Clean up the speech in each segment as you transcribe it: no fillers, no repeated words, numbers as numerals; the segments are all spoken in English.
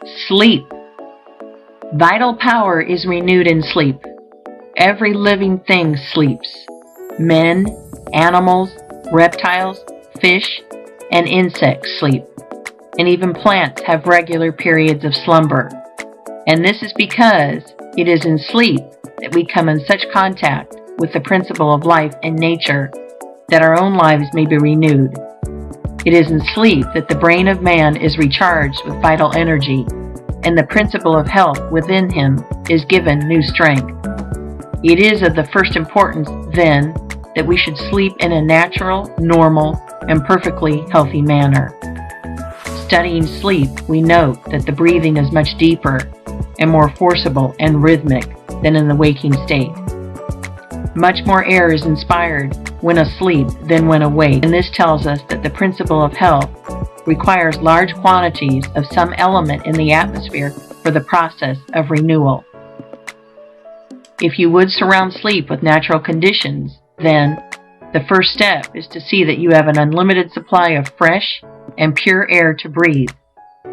Sleep. Vital power is renewed in sleep. Every living thing sleeps. Men, animals, reptiles, fish, and insects sleep. And even plants have regular periods of slumber. And this is because it is in sleep that we come in such contact with the principle of life and nature that our own lives may be renewed. It is in sleep that the brain of man is recharged with vital energy, and the principle of health within him is given new strength. It is of the first importance, then, that we should sleep in a natural, normal, and perfectly healthy manner. Studying sleep, we note that the breathing is much deeper and more forcible and rhythmic than in the waking state. Much more air is inspired when asleep than when awake, and this tells us that the principle of health requires large quantities of some element in the atmosphere for the process of renewal. If you would surround sleep with natural conditions, then the first step is to see that you have an unlimited supply of fresh and pure air to breathe.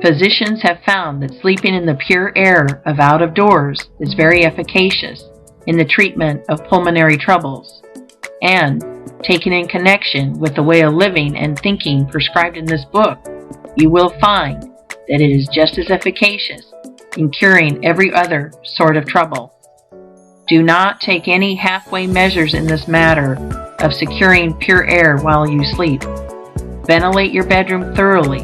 Physicians have found that sleeping in the pure air of out of doors is very efficacious in the treatment of pulmonary troubles, and taken in connection with the way of living and thinking prescribed in this book, you will find that it is just as efficacious in curing every other sort of trouble. Do not take any halfway measures in this matter of securing pure air while you sleep. Ventilate your bedroom thoroughly,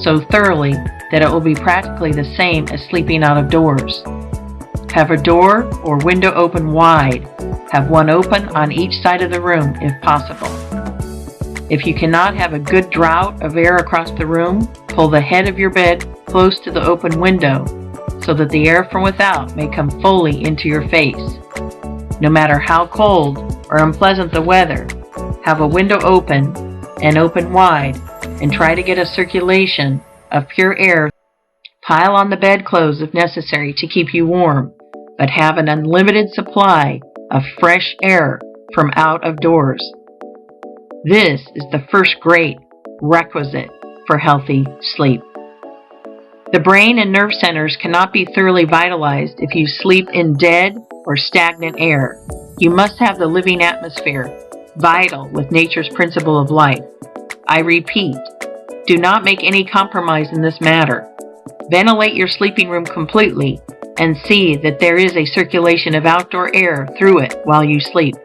so thoroughly that it will be practically the same as sleeping out of doors. Have a door or window open wide. Have one open on each side of the room if possible. If you cannot have a good draught of air across the room, pull the head of your bed close to the open window so that the air from without may come fully into your face. No matter how cold or unpleasant the weather, have a window open and open wide and try to get a circulation of pure air. Pile on the bedclothes if necessary to keep you warm, but have an unlimited supply of fresh air from out of doors. This is the first great requisite for healthy sleep. The brain and nerve centers cannot be thoroughly vitalized if you sleep in dead or stagnant air. You must have the living atmosphere, vital with nature's principle of life. I repeat, do not make any compromise in this matter. Ventilate your sleeping room completely and see that there is a circulation of outdoor air through it while you sleep.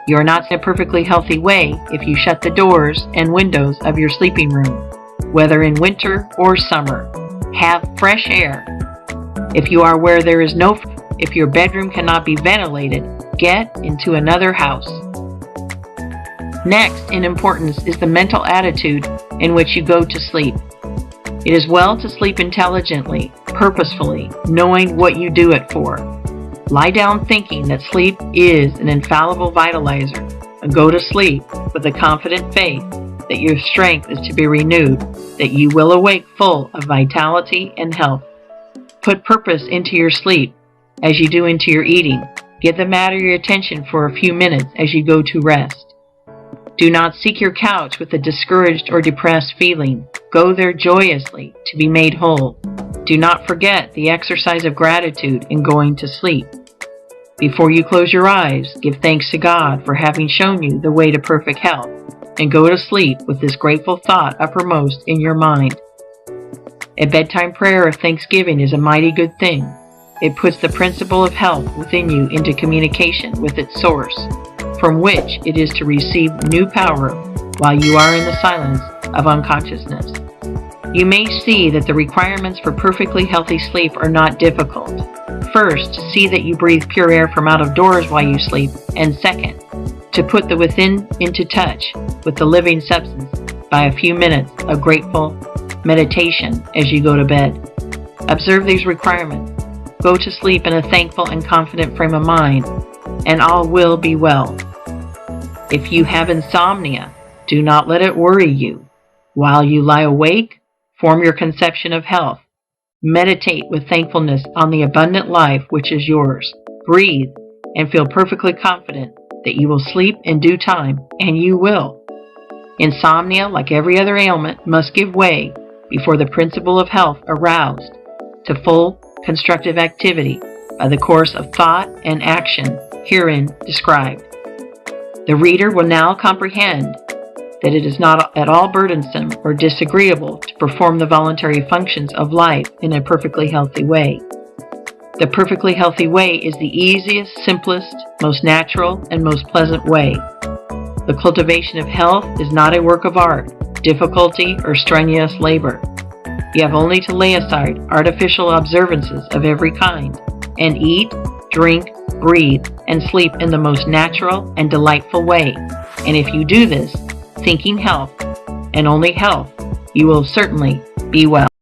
You are not in a perfectly healthy way if you shut the doors and windows of your sleeping room, whether in winter or summer. Have fresh air. If you are where there is no, if your bedroom cannot be ventilated, get into another house. Next in importance is the mental attitude in which you go to sleep. It is well to sleep intelligently, purposefully, knowing what you do it for. Lie down thinking that sleep is an infallible vitalizer, and go to sleep with the confident faith that your strength is to be renewed, that you will awake full of vitality and health. Put purpose into your sleep as you do into your eating. Give the matter your attention for a few minutes as you go to rest. Do not seek your couch with a discouraged or depressed feeling. Go there joyously to be made whole. Do not forget the exercise of gratitude in going to sleep. Before you close your eyes, give thanks to God for having shown you the way to perfect health, and go to sleep with this grateful thought uppermost in your mind. A bedtime prayer of thanksgiving is a mighty good thing. It puts the principle of health within you into communication with its source, from which it is to receive new power while you are in the silence of unconsciousness. You may see that the requirements for perfectly healthy sleep are not difficult. First, see that you breathe pure air from out of doors while you sleep, and second, to put the within into touch with the living substance by a few minutes of grateful meditation as you go to bed. Observe these requirements. Go to sleep in a thankful and confident frame of mind, and all will be well. If you have insomnia, do not let it worry you. While you lie awake, form your conception of health. Meditate with thankfulness on the abundant life which is yours. Breathe and feel perfectly confident that you will sleep in due time, and you will. Insomnia, like every other ailment, must give way before the principle of health aroused to full constructive activity by the course of thought and action herein described. The reader will now comprehend that it is not at all burdensome or disagreeable to perform the voluntary functions of life in a perfectly healthy way. The perfectly healthy way is the easiest, simplest, most natural, and most pleasant way. The cultivation of health is not a work of art, difficulty, or strenuous labor. You have only to lay aside artificial observances of every kind and eat, drink, breathe, and sleep in the most natural and delightful way. And if you do this, thinking health, and only health, you will certainly be well.